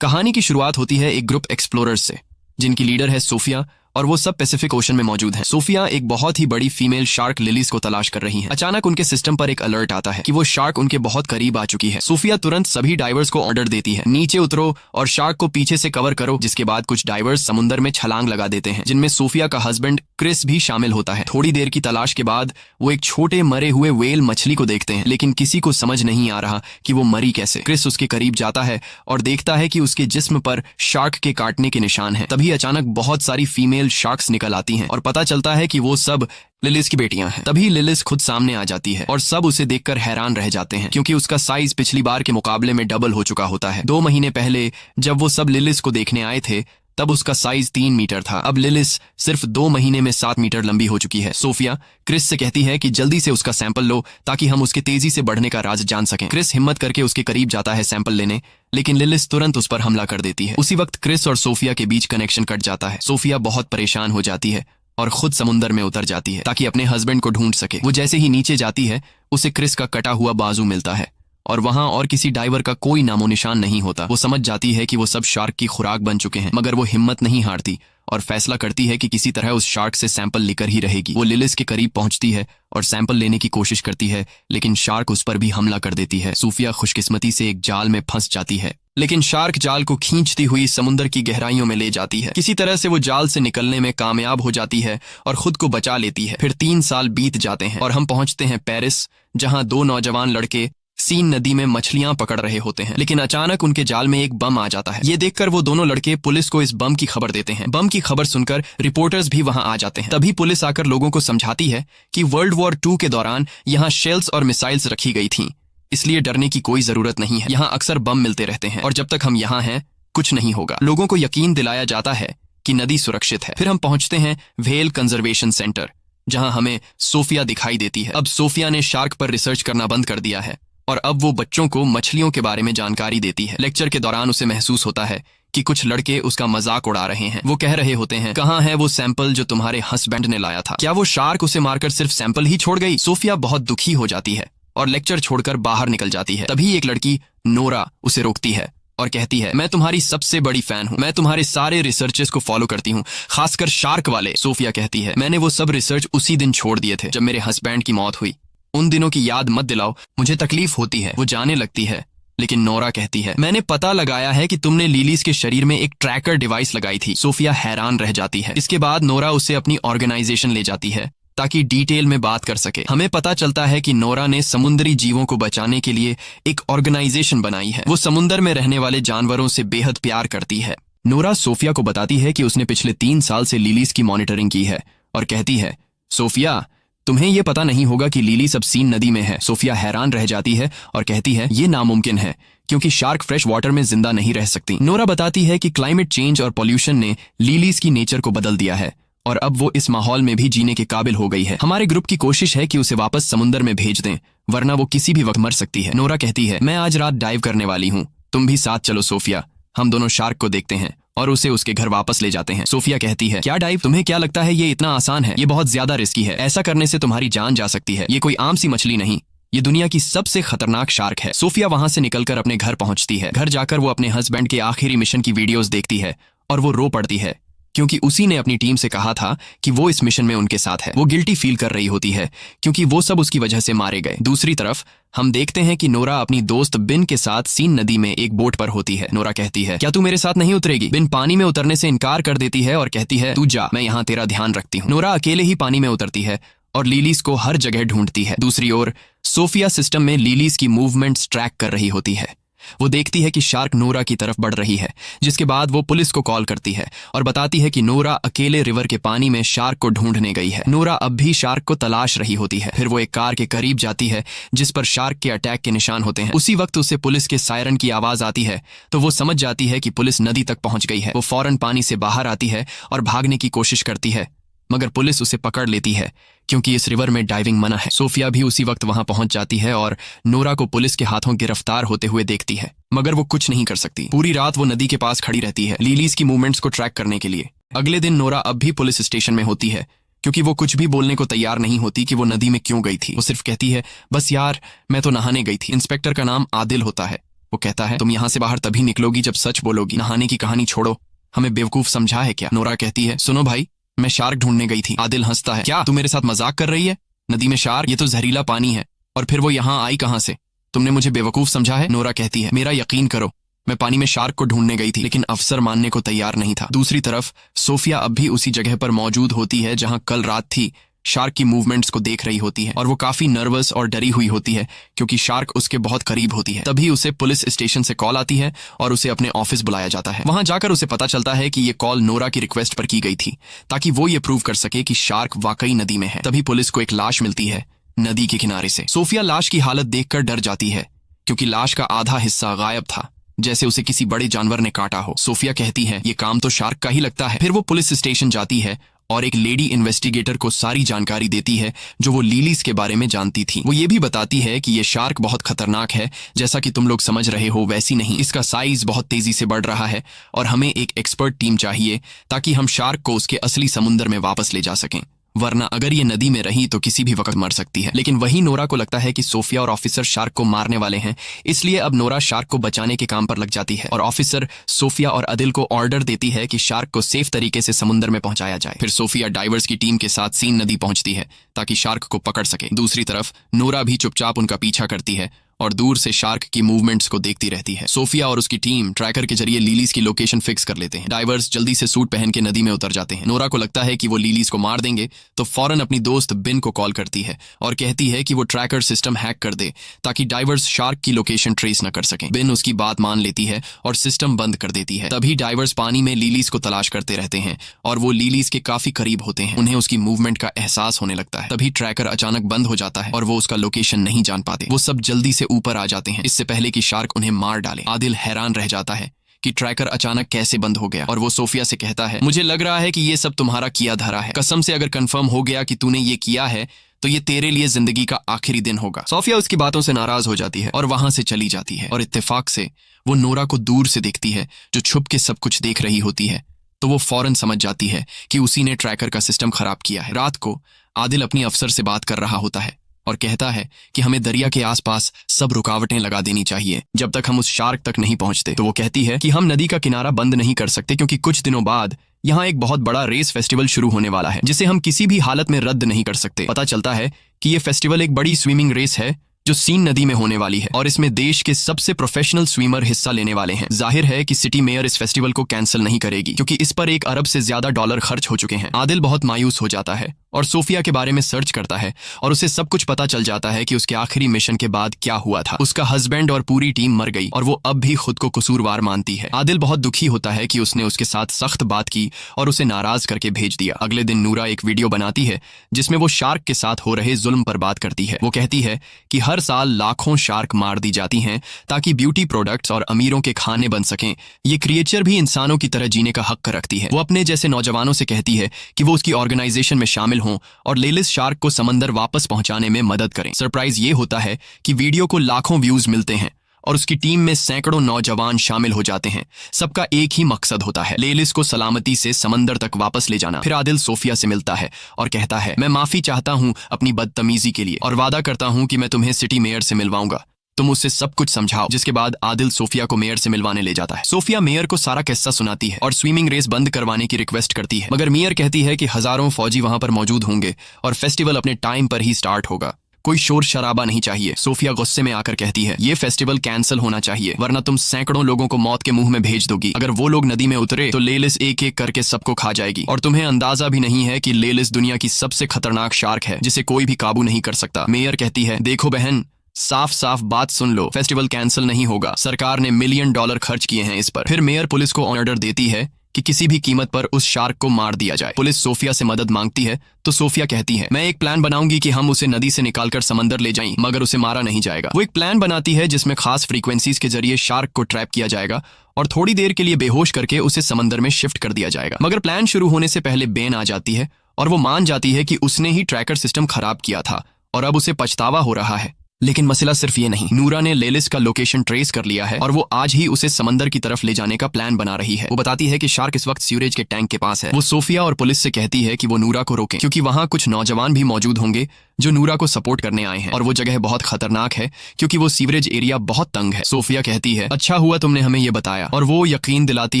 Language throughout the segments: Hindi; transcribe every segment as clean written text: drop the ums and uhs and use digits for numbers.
कहानी की शुरुआत होती है एक ग्रुप एक्सप्लोरर्स से, जिनकी लीडर है सोफिया, और वो सब पैसिफिक ओशन में मौजूद हैं। सोफिया एक बहुत ही बड़ी फीमेल शार्क लिलीज को तलाश कर रही हैं। अचानक उनके सिस्टम पर एक अलर्ट आता है कि वो शार्क उनके बहुत करीब आ चुकी है। सोफिया तुरंत सभी डाइवर्स को ऑर्डर देती है, नीचे उतरो और शार्क को पीछे से कवर करो। जिसके बाद कुछ डाइवर्स समुद्र में छलांग लगा देते हैं, जिनमें सोफिया का हस्बैंड क्रिस भी शामिल होता है। थोड़ी देर की तलाश के बाद वो एक छोटे मरे हुए व्हेल मछली को देखते हैं, लेकिन किसी को समझ नहीं आ रहा कि वो मरी कैसे। क्रिस उसके करीब जाता है और देखता है कि उसके जिस्म पर शार्क के काटने के निशान हैं। तभी अचानक बहुत सारी फीमेल शार्क्स निकल आती हैं और पता चलता है कि वो सब लिलिस की बेटियां हैं। तभी लिलिस खुद सामने आ जाती है और सब उसे देखकर हैरान रह जाते हैं, क्योंकि उसका साइज पिछली बार के मुकाबले में डबल हो चुका होता है। 2 महीने पहले जब वो सब लिलिस को देखने आए थे, तब उसका साइज 3 मीटर था। अब लिलिस सिर्फ 2 महीने में 7 मीटर लंबी हो चुकी है। सोफिया क्रिस से कहती है कि जल्दी से उसका सैंपल लो ताकि हम उसके तेजी से बढ़ने का राज जान सकें। क्रिस हिम्मत करके उसके करीब जाता है सैंपल लेने, लेकिन लिलिस तुरंत उस पर हमला कर देती है। उसी वक्त क्रिस और सोफिया के बीच कनेक्शन कट जाता है। सोफिया बहुत परेशान हो जाती है और खुद समुद्र में उतर जाती है ताकि अपने हस्बैंड को ढूंढ सके। वो जैसे ही नीचे जाती है, उसे क्रिस का कटा हुआ बाजू मिलता है और वहां और किसी डाइवर का कोई नामो निशान नहीं होता। वो समझ जाती है कि वो सब शार्क की खुराक बन चुके हैं, मगर वो हिम्मत नहीं हारती और फैसला करती है कि किसी तरह उस शार्क से सैंपल लेकर ही रहेगी। वो लिलिस के करीब पहुंचती है और सैंपल लेने की कोशिश करती है, लेकिन शार्क उस पर भी हमला कर देती है। सोफिया खुशकिस्मती से एक जाल में फंस जाती है, लेकिन शार्क जाल को खींचती हुई समुद्र की गहराइयों में ले जाती है। किसी तरह से वो जाल से निकलने में कामयाब हो जाती है और खुद को बचा लेती है। फिर 3 साल बीत जाते हैं और हम पहुंचते हैं पेरिस, जहां 2 नौजवान लड़के सीन नदी में मछलियां पकड़ रहे होते हैं। लेकिन अचानक उनके जाल में एक बम आ जाता है। ये देखकर वो दोनों लड़के पुलिस को इस बम की खबर देते हैं। बम की खबर सुनकर रिपोर्टर्स भी वहां आ जाते हैं। तभी पुलिस आकर लोगों को समझाती है कि वर्ल्ड वॉर 2 के दौरान यहाँ शेल्स और मिसाइल्स रखी गई थीं, इसलिए डरने की कोई जरूरत नहीं है। यहाँ अक्सर बम मिलते रहते हैं और जब तक हम यहाँ हैं कुछ नहीं होगा। लोगों को यकीन दिलाया जाता है कि नदी सुरक्षित है। फिर हम पहुंचते हैं व्हेल कंजर्वेशन सेंटर, जहां हमें सोफिया दिखाई देती है। अब सोफिया ने शार्क पर रिसर्च करना बंद कर दिया है और अब वो बच्चों को मछलियों के बारे में जानकारी देती है। लेक्चर के दौरान उसे महसूस होता है कि कुछ लड़के उसका मजाक उड़ा रहे हैं। वो कह रहे होते हैं, कहाँ है वो सैंपल जो तुम्हारे हस्बैंड ने लाया था? क्या वो शार्क उसे मारकर सिर्फ सैंपल ही छोड़ गई? सोफिया बहुत दुखी हो जाती है और लेक्चर छोड़कर बाहर निकल जाती है। तभी एक लड़की नोरा उसे रोकती है और कहती है, मैं तुम्हारी सबसे बड़ी फैन हूँ, मैं तुम्हारे सारे रिसर्चेस को फॉलो करती हूँ, खासकर शार्क वाले। सोफिया कहती है, मैंने वो सब रिसर्च उसी दिन छोड़ दिए थे जब मेरे हस्बैंड की मौत हुई। उन दिनों की याद मत दिलाओ, मुझे तकलीफ होती है। वो जाने लगती है, लेकिन नोरा कहती है, मैंने पता लगाया है कि तुमने लिलीज के शरीर में एक ट्रैकर डिवाइस लगाई थी। सोफिया हैरान रह जाती है। इसके बाद नोरा उसे अपनी ऑर्गेनाइजेशन ले जाती है ताकि डिटेल में बात कर सके। हमें पता चलता है कि नोरा ने समुद्री जीवों को बचाने के लिए एक ऑर्गेनाइजेशन बनाई है। वो समुद्र में रहने वाले जानवरों से बेहद प्यार करती है। नोरा सोफिया को बताती है कि उसने पिछले 3 साल से लिलीज की मॉनिटरिंग की है और कहती है, सोफिया तुम्हें ये पता नहीं होगा कि लिली सब सीन नदी में है। सोफिया हैरान रह जाती है और कहती है, ये नामुमकिन है क्योंकि शार्क फ्रेश वाटर में जिंदा नहीं रह सकती। नोरा बताती है कि क्लाइमेट चेंज और पॉल्यूशन ने लिलीज की नेचर को बदल दिया है और अब वो इस माहौल में भी जीने के काबिल हो गई है। हमारे ग्रुप की कोशिश है कि उसे वापस समुद्र में भेज दें, वरना वो किसी भी वक्त मर सकती है। नोरा कहती है, मैं आज रात डाइव करने वाली हूँ, तुम भी साथ चलो। सोफिया हम दोनों शार्क को देखते हैं और उसे उसके घर वापस ले जाते हैं। सोफिया कहती है, क्या डाइव? तुम्हें क्या लगता है ये इतना आसान है? ये बहुत ज्यादा रिस्की है, ऐसा करने से तुम्हारी जान जा सकती है। ये कोई आम सी मछली नहीं, ये दुनिया की सबसे खतरनाक शार्क है। सोफिया वहां से निकलकर अपने घर पहुंचती है। घर जाकर वो अपने हस्बैंड के आखिरी मिशन की वीडियोस देखती है और वो रो पड़ती है, क्योंकि उसी ने अपनी टीम से कहा था कि वो इस मिशन में उनके साथ है। वो गिल्टी फील कर रही होती है क्योंकि वो सब उसकी वजह से मारे गए। दूसरी तरफ हम देखते हैं कि नोरा अपनी दोस्त बिन के साथ सीन नदी में एक बोट पर होती है। नोरा कहती है, क्या तू मेरे साथ नहीं उतरेगी? बिन पानी में उतरने से इनकार कर देती है और कहती है, तू जा, मैं यहाँ तेरा ध्यान रखती हूँ। नोरा अकेले ही पानी में उतरती है और लिलीज को हर जगह ढूंढती है। दूसरी ओर सोफिया सिस्टम में लिलीज की मूवमेंट्स ट्रैक कर रही होती है। वो देखती है कि शार्क नोरा की तरफ बढ़ रही है, जिसके बाद वो पुलिस को कॉल करती है और बताती है कि नोरा अकेले रिवर के पानी में शार्क को ढूंढने गई है। नोरा अब भी शार्क को तलाश रही होती है। फिर वो एक कार के करीब जाती है जिस पर शार्क के अटैक के निशान होते हैं। उसी वक्त उसे पुलिस के सायरन की आवाज आती है, तो वो समझ जाती है कि पुलिस नदी तक पहुंच गई है। वो फौरन पानी से बाहर आती है और भागने की कोशिश करती है, मगर पुलिस उसे पकड़ लेती है क्योंकि इस रिवर में डाइविंग मना है। सोफिया भी उसी वक्त वहां पहुंच जाती है और नोरा को पुलिस के हाथों गिरफ्तार होते हुए देखती है, मगर वो कुछ नहीं कर सकती। पूरी रात वो नदी के पास खड़ी रहती है लिलीज की मूवमेंट्स को ट्रैक करने के लिए। अगले दिन नोरा अब भी पुलिस स्टेशन में होती है क्योंकि वो कुछ भी बोलने को तैयार नहीं होती कि वो नदी में क्यों गई थी। वो सिर्फ कहती है, बस यार मैं तो नहाने गई थी। इंस्पेक्टर का नाम आदिल होता है वो कहता है तुम यहाँ से बाहर तभी निकलोगी जब सच बोलोगी। नहाने की कहानी छोड़ो, हमें बेवकूफ समझा है क्या? नोरा कहती है सुनो भाई, मैं शार्क ढूंढने गई थी। आदिल हंसता है, क्या तू मेरे साथ मजाक कर रही है? नदी में शार्क? ये तो जहरीला पानी है। और फिर वो यहाँ आई कहाँ से? तुमने मुझे बेवकूफ समझा है? नोरा कहती है मेरा यकीन करो, मैं पानी में शार्क को ढूंढने गई थी, लेकिन अफसर मानने को तैयार नहीं था। दूसरी तरफ सोफिया अब भी उसी जगह पर मौजूद होती है जहां कल रात थी। शार्क की मूवमेंट्स को देख रही होती है और वो काफी नर्वस और डरी हुई होती है क्योंकि शार्क उसके बहुत करीब होती है। तभी उसे पुलिस स्टेशन से कॉल आती है और उसे अपने ऑफिस बुलाया जाता है। वहां जाकर उसे पता चलता है कि ये कॉल नोरा की रिक्वेस्ट पर की गई थी ताकि वो ये प्रूव कर सके कि शार्क वाकई नदी में है। तभी पुलिस को एक लाश मिलती है नदी के किनारे से। सोफिया लाश की हालत देखकर डर जाती है क्योंकि लाश का आधा हिस्सा गायब था, जैसे उसे किसी बड़े जानवर ने काटा हो। सोफिया कहती है ये काम तो शार्क का ही लगता है। फिर वो पुलिस स्टेशन जाती है और एक लेडी इन्वेस्टिगेटर को सारी जानकारी देती है जो वो लिलीज के बारे में जानती थी। वो ये भी बताती है कि ये शार्क बहुत खतरनाक है, जैसा कि तुम लोग समझ रहे हो वैसी नहीं। इसका साइज बहुत तेजी से बढ़ रहा है और हमें एक एक्सपर्ट टीम चाहिए ताकि हम शार्क को उसके असली समुंदर में वापस ले जा सकें, वरना अगर ये नदी में रही तो किसी भी वक्त मर सकती है। लेकिन वही नोरा को लगता है कि सोफिया और ऑफिसर शार्क को मारने वाले हैं, इसलिए अब नोरा शार्क को बचाने के काम पर लग जाती है और ऑफिसर सोफिया और अदिल को ऑर्डर देती है कि शार्क को सेफ तरीके से समुद्र में पहुंचाया जाए। फिर सोफिया डाइवर्स की टीम के साथ सीन नदी पहुंचती है ताकि शार्क को पकड़ सके। दूसरी तरफ नोरा भी चुपचाप उनका पीछा करती है और दूर से शार्क की मूवमेंट्स को देखती रहती है। सोफिया और उसकी टीम ट्रैकर के जरिए लिलीज की लोकेशन फिक्स कर लेते हैं। डाइवर्स जल्दी से सूट पहन के नदी में उतर जाते हैं। नोरा को लगता है कि वो लिलीज को मार देंगे तो फौरन अपनी दोस्त बिन को कॉल करती है और कहती है कि वो ट्रैकर सिस्टम हैक कर दे ताकि डाइवर्स शार्क की लोकेशन ट्रेस न कर सकें। बिन उसकी बात मान लेती है और सिस्टम बंद कर देती है। तभी डाइवर्स पानी में लिलीज को तलाश करते रहते हैं और वो लिलीज के काफी करीब होते हैं। उन्हें उसकी मूवमेंट का एहसास होने लगता है। तभी ट्रैकर अचानक बंद हो जाता है और वो उसका लोकेशन नहीं जान पाते। वो सब जल्दी से ऊपर आ जाते हैं इससे पहले कि शार्क उन्हें मार डाले। आदिल हैरान रह जाता है कि ट्रैकर अचानक कैसे बंद हो गया और वो सोफिया से कहता है मुझे लग रहा है कि ये सब तुम्हारा किया धरा है। कसम से अगर कंफर्म हो गया कि तूने ये किया है तो ये तेरे लिए जिंदगी का आखिरी दिन होगा। सोफिया उसकी बातों से नाराज हो जाती है और वहां से चली जाती है और इत्तेफाक से वो नोरा को दूर से देखती है जो छुप के सब कुछ देख रही होती है। तो वो फौरन समझ जाती है कि उसी ने ट्रैकर का सिस्टम खराब किया है। रात को आदिल अपनी अफसर से बात कर रहा होता है और कहता है कि हमें दरिया के आसपास सब रुकावटें लगा देनी चाहिए जब तक हम उस शार्क तक नहीं पहुंचते। तो वो कहती है कि हम नदी का किनारा बंद नहीं कर सकते क्योंकि कुछ दिनों बाद यहाँ एक बहुत बड़ा रेस फेस्टिवल शुरू होने वाला है जिसे हम किसी भी हालत में रद्द नहीं कर सकते। पता चलता है कि ये फेस्टिवल एक बड़ी स्विमिंग रेस है जो सीन नदी में होने वाली है और इसमें देश के सबसे प्रोफेशनल स्विमर हिस्सा लेने वाले हैं। जाहिर है कि सिटी मेयर इस फेस्टिवल को कैंसिल नहीं करेगी क्योंकि इस पर $1 अरब से ज्यादा डॉलर खर्च हो चुके हैं। आदिल बहुत मायूस हो जाता है और सोफिया के बारे में सर्च करता है और उसे सब कुछ पता चल जाता है कि उसके आखिरी मिशन के बाद क्या हुआ था। उसका हस्बैंड और पूरी टीम मर गई और वो अब भी खुद को कसूरवार मानती है। आदिल बहुत दुखी होता है कि उसने उसके साथ सख्त बात की और उसे नाराज करके भेज दिया। अगले दिन नूरा एक वीडियो बनाती है जिसमें वो शार्क के साथ हो रहे जुल्म पर बात करती है। वो कहती है कि हर साल लाखों शार्क मार दी जाती हैं ताकि ब्यूटी प्रोडक्ट्स और अमीरों के खाने बन सकें। ये क्रिएचर भी इंसानों की तरह जीने का हक रखती है। वो अपने जैसे नौजवानों से कहती है कि वो उसकी ऑर्गेनाइजेशन में शामिल हों और लेलिस शार्क को समंदर वापस पहुंचाने में मदद करें। सरप्राइज ये होता है कि वीडियो को लाखों व्यूज मिलते हैं और उसकी टीम में सैकड़ों नौजवान शामिल हो जाते हैं। सबका एक ही मकसद होता है, लेलिस को सलामती से समंदर तक वापस ले जाना। फिर आदिल सोफिया से मिलता है और कहता है मैं माफी चाहता हूं अपनी बदतमीजी के लिए और वादा करता हूं कि मैं तुम्हें सिटी मेयर से मिलवाऊंगा, तुम उससे सब कुछ समझाओ। जिसके बाद आदिल सोफिया को मेयर से मिलवाने ले जाता है। सोफिया मेयर को सारा किस्सा सुनाती है और स्विमिंग रेस बंद करवाने की रिक्वेस्ट करती है, मगर मेयर कहती है कि हजारों फौजी वहां पर मौजूद होंगे और फेस्टिवल अपने टाइम पर ही स्टार्ट होगा, कोई शोर शराबा नहीं चाहिए। सोफिया गुस्से में आकर कहती है ये फेस्टिवल कैंसिल होना चाहिए वरना तुम सैकड़ों लोगों को मौत के मुंह में भेज दोगी। अगर वो लोग नदी में उतरे तो लेलिस एक एक करके सबको खा जाएगी और तुम्हें अंदाजा भी नहीं है कि लेलिस दुनिया की सबसे खतरनाक शार्क है जिसे कोई भी काबू नहीं कर सकता। मेयर कहती है देखो बहन, साफ साफ बात सुन लो, फेस्टिवल कैंसिल नहीं होगा, सरकार ने $1 मिलियन खर्च किए हैं इस पर। फिर मेयर पुलिस को ऑर्डर देती है कि किसी भी कीमत पर उस शार्क को मार दिया जाए। पुलिस सोफिया से मदद मांगती है तो सोफिया कहती है मैं एक प्लान बनाऊंगी कि हम उसे नदी से निकालकर समंदर ले जाएं, मगर उसे मारा नहीं जाएगा। वो एक प्लान बनाती है जिसमें खास फ्रीक्वेंसीज के जरिए शार्क को ट्रैप किया जाएगा और थोड़ी देर के लिए बेहोश करके उसे समंदर में शिफ्ट कर दिया जाएगा। मगर प्लान शुरू होने से पहले बेन आ जाती है और वो मान जाती है कि उसने ही ट्रैकर सिस्टम खराब किया था और अब उसे पछतावा हो रहा है। लेकिन मसला सिर्फ ये नहीं, नूरा ने लेलिस का लोकेशन ट्रेस कर लिया है और वो आज ही उसे समंदर की तरफ ले जाने का प्लान बना रही है। वो बताती है कि शार्क इस वक्त सीवरेज के टैंक के पास है। वो सोफिया और पुलिस से कहती है कि वो नूरा को रोके, क्योंकि वहां कुछ नौजवान भी मौजूद होंगे जो नूरा को सपोर्ट करने आए हैं और वो जगह बहुत खतरनाक है क्योंकि वो सीवरेज एरिया बहुत तंग है। सोफिया कहती है, अच्छा हुआ तुमने हमें ये बताया, और वो यकीन दिलाती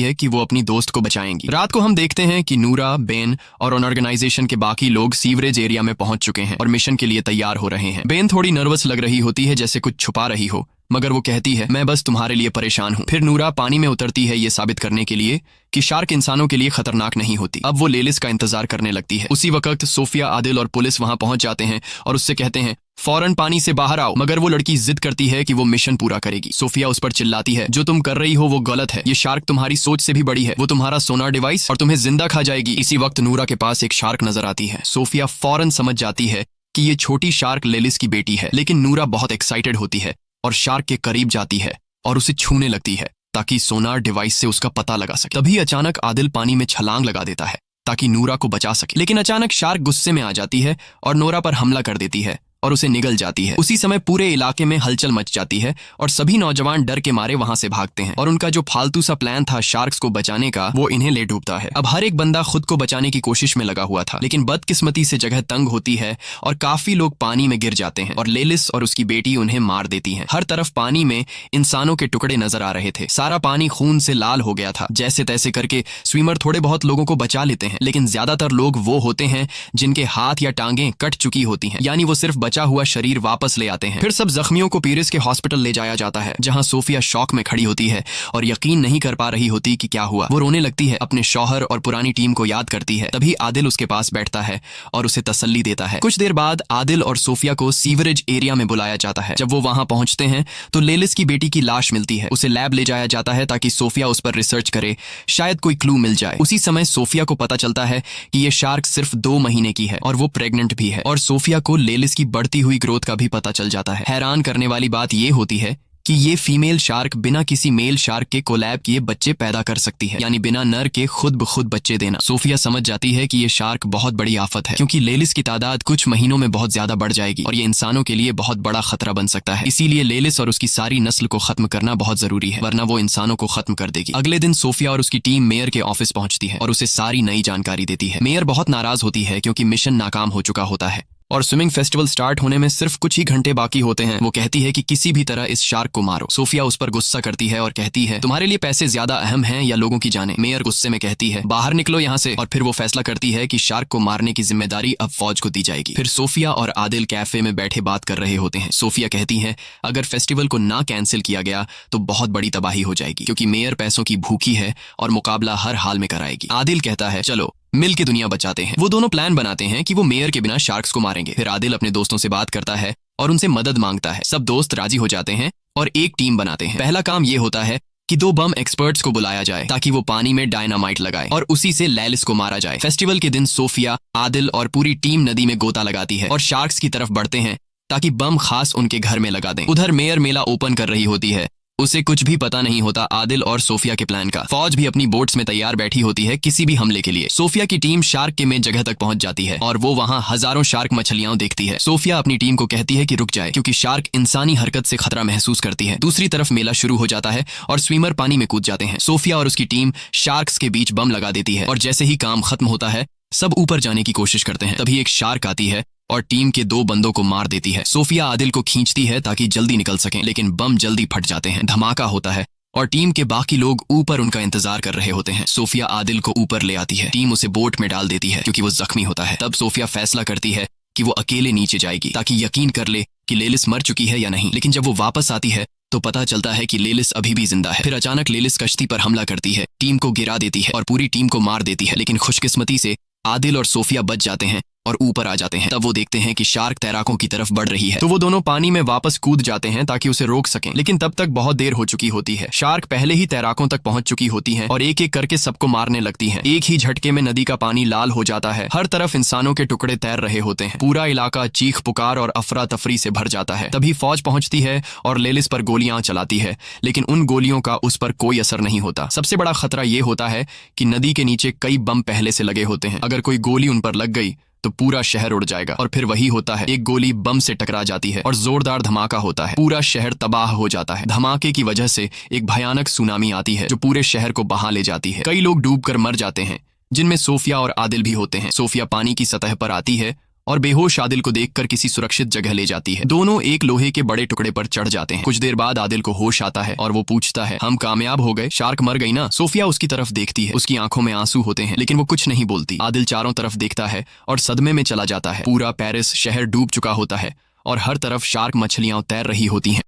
है कि वो अपनी दोस्त को बचाएंगी। रात को हम देखते हैं कि नूरा, बेन और उन ऑर्गेनाइजेशन के बाकी लोग सीवरेज एरिया में पहुंच चुके हैं और मिशन के लिए तैयार हो रहे हैं। बेन थोड़ी नर्वस लग रही होती है, जैसे कुछ छुपा रही हो, मगर वो कहती है, मैं बस तुम्हारे लिए परेशान हूँ। फिर नूरा पानी में उतरती है ये साबित करने के लिए कि शार्क इंसानों के लिए खतरनाक नहीं होती। अब वो लेलिस का इंतजार करने लगती है। उसी वक्त सोफिया, आदिल और पुलिस वहां पहुंच जाते हैं और उससे कहते हैं, फौरन पानी से बाहर आओ। मगर वो लड़की जिद करती है कि वो मिशन पूरा करेगी। सोफिया उस पर चिल्लाती है, जो तुम कर रही हो वो गलत है, ये शार्क तुम्हारी सोच से भी बड़ी है, वो तुम्हारा सोनार डिवाइस और तुम्हें जिंदा खा जाएगी। इसी वक्त नूरा के पास एक शार्क नजर आती है। सोफिया फौरन समझ जाती है कि ये छोटी शार्क लेलिस की बेटी है, लेकिन नूरा बहुत एक्साइटेड होती है और शार्क के करीब जाती है और उसे छूने लगती है ताकि सोनार डिवाइस से उसका पता लगा सके। तभी अचानक आदिल पानी में छलांग लगा देता है ताकि नूरा को बचा सके, लेकिन अचानक शार्क गुस्से में आ जाती है और नूरा पर हमला कर देती है और उसे निगल जाती है। उसी समय पूरे इलाके में हलचल मच जाती है और सभी नौजवान डर के मारे वहां से भागते हैं और उनका जो फालतू सा प्लान था शार्क्स को बचाने का, वो इन्हें ले डूबता है। अब हर एक बंदा खुद को बचाने की कोशिश में लगा हुआ था, लेकिन बदकिस्मती से जगह तंग होती है और काफी लोग पानी में गिर जाते हैं और लेलिस और उसकी बेटी उन्हें मार देती हैं। हर तरफ पानी में इंसानों के टुकड़े नजर आ रहे थे। सारा पानी खून से लाल हो गया था। जैसे तैसे करके स्विमर थोड़े बहुत लोगों को बचा लेते हैं, लेकिन ज्यादातर लोग वो होते हैं जिनके हाथ या टांगें कट चुकी होती हैं, यानी वो सिर्फ बचा हुआ शरीर वापस ले आते हैं। फिर सब जख्मियों को पीरिस के हॉस्पिटल ले जाया जाता है, जहां सोफिया शॉक में खड़ी होती है और यकीन नहीं कर पा रही होती कि क्या हुआ। वो रोने लगती है, अपने शौहर और पुरानी टीम को याद करती है। तभी आदिल उसके पास बैठता है और उसे तसल्ली देता है। कुछ देर बाद आदिल और सोफिया को सीवरेज एरिया में बुलाया जाता है। जब वो वहां पहुंचते हैं तो लेलिस की बेटी की लाश मिलती है। उसे लैब ले जाया जाता है ताकि सोफिया उस पर रिसर्च करे, शायद कोई क्लू मिल जाए। उसी समय सोफिया को पता चलता है कि ये शार्क सिर्फ 2 महीने की है और वो प्रेग्नेंट भी है, और सोफिया को लेलिस की बढ़ती हुई ग्रोथ का भी पता चल जाता है। हैरान करने वाली बात यह होती है कि ये फीमेल शार्क बिना किसी मेल शार्क के कोलैब किए बच्चे पैदा कर सकती है, यानी बिना नर के खुद ब खुद बच्चे देना। सोफिया समझ जाती है कि ये शार्क बहुत बड़ी आफत है, क्योंकि लेलिस की तादाद कुछ महीनों में बहुत ज्यादा बढ़ जाएगी और ये इंसानों के लिए बहुत बड़ा खतरा बन सकता है। इसीलिए लेलिस और उसकी सारी नस्ल को खत्म करना बहुत जरूरी है, वरना वो इंसानों को खत्म कर देगी। अगले दिन सोफिया और उसकी टीम मेयर के ऑफिस पहुंचती है और उसे सारी नई जानकारी देती है। मेयर बहुत नाराज होती है क्योंकि मिशन नाकाम हो चुका होता है और स्विमिंग फेस्टिवल स्टार्ट होने में सिर्फ कुछ ही घंटे बाकी होते हैं। वो कहती है कि किसी भी तरह इस शार्क को मारो। सोफिया उस पर गुस्सा करती है और कहती है, तुम्हारे लिए पैसे ज्यादा अहम हैं या लोगों की जानें? मेयर गुस्से में कहती है, बाहर निकलो यहाँ से। और फिर वो फैसला करती है कि शार्क को मारने की जिम्मेदारी अब फौज को दी जाएगी। फिर सोफिया और आदिल कैफे में बैठे बात कर रहे होते हैं। सोफिया कहती है, अगर फेस्टिवल को ना कैंसिल किया गया तो बहुत बड़ी तबाही हो जाएगी, क्योंकि मेयर पैसों की भूखी है और मुकाबला हर हाल में कराएगी। आदिल कहता है, चलो मिल के दुनिया बचाते हैं। वो दोनों प्लान बनाते हैं कि वो मेयर के बिना शार्क्स को मारेंगे। फिर आदिल अपने दोस्तों से बात करता है और उनसे मदद मांगता है। सब दोस्त राजी हो जाते हैं और एक टीम बनाते हैं। पहला काम ये होता है कि 2 बम एक्सपर्ट्स को बुलाया जाए ताकि वो पानी में डायनामाइट लगाए और उसी से लेलिस को मारा जाए। फेस्टिवल के दिन सोफिया, आदिल और पूरी टीम नदी में गोता लगाती है और शार्क्स की तरफ बढ़ते हैं ताकि बम खास उनके घर में लगा दें। उधर मेयर मेला ओपन कर रही होती है। उसे कुछ भी पता नहीं होता आदिल और सोफिया के प्लान का। फौज भी अपनी बोट्स में तैयार बैठी होती है किसी भी हमले के लिए। सोफिया की टीम शार्क के मेन जगह तक पहुंच जाती है और वो वहां हजारों शार्क मछलियां देखती है। सोफिया अपनी टीम को कहती है कि रुक जाए, क्योंकि शार्क इंसानी हरकत से खतरा महसूस करती है। दूसरी तरफ मेला शुरू हो जाता है और स्विमर पानी में कूद जाते हैं। सोफिया और उसकी टीम शार्क्स के बीच बम लगा देती है और जैसे ही काम खत्म होता है सब ऊपर जाने की कोशिश करते हैं। तभी एक शार्क आती है और टीम के 2 बंदों को मार देती है। सोफिया आदिल को खींचती है ताकि जल्दी निकल सकें, लेकिन बम जल्दी फट जाते हैं। धमाका होता है और टीम के बाकी लोग ऊपर उनका इंतजार कर रहे होते हैं। सोफिया आदिल को ऊपर ले आती है। टीम उसे बोट में डाल देती है क्योंकि वो जख्मी होता है। तब सोफिया फैसला करती है कि वो अकेले नीचे जाएगी ताकि यकीन कर ले कि लेलिस मर चुकी है या नहीं। लेकिन जब वो वापस आती है तो पता चलता है कि लेलिस अभी भी जिंदा है। फिर अचानक लेलिस कश्ती पर हमला करती है, टीम को गिरा देती है और पूरी टीम को मार देती है। लेकिन खुशकिस्मती से आदिल और सोफिया बच जाते हैं और ऊपर आ जाते हैं। तब वो देखते हैं कि शार्क तैराकों की तरफ बढ़ रही है, तो वो दोनों पानी में वापस कूद जाते हैं ताकि उसे रोक सकें। लेकिन तब तक बहुत देर हो चुकी होती है। शार्क पहले ही तैराकों तक पहुंच चुकी होती हैं और एक एक करके सबको मारने लगती हैं। एक ही झटके में नदी का पानी लाल हो जाता है। हर तरफ इंसानों के टुकड़े तैर रहे होते हैं। पूरा इलाका चीख पुकार और अफरा तफरी से भर जाता है। तभी फौज पहुंचती है और लेलिस पर गोलियां चलाती है, लेकिन उन गोलियों का उस पर कोई असर नहीं होता। सबसे बड़ा खतरा यह होता है कि नदी के नीचे कई बम पहले से लगे होते हैं। अगर कोई गोली उन पर लग गई तो पूरा शहर उड़ जाएगा। और फिर वही होता है, एक गोली बम से टकरा जाती है और जोरदार धमाका होता है। पूरा शहर तबाह हो जाता है। धमाके की वजह से एक भयानक सुनामी आती है जो पूरे शहर को बहा ले जाती है। कई लोग डूबकर मर जाते हैं, जिनमें सोफिया और आदिल भी होते हैं। सोफिया पानी की सतह पर आती है और बेहोश आदिल को देखकर किसी सुरक्षित जगह ले जाती है। दोनों एक लोहे के बड़े टुकड़े पर चढ़ जाते हैं। कुछ देर बाद आदिल को होश आता है और वो पूछता है, हम कामयाब हो गए? शार्क मर गई ना? सोफिया उसकी तरफ देखती है। उसकी आंखों में आंसू होते हैं, लेकिन वो कुछ नहीं बोलती। आदिल चारों तरफ देखता है और सदमे में चला जाता है। पूरा पेरिस शहर डूब चुका होता है और हर तरफ शार्क मछलियां तैर रही होती हैं।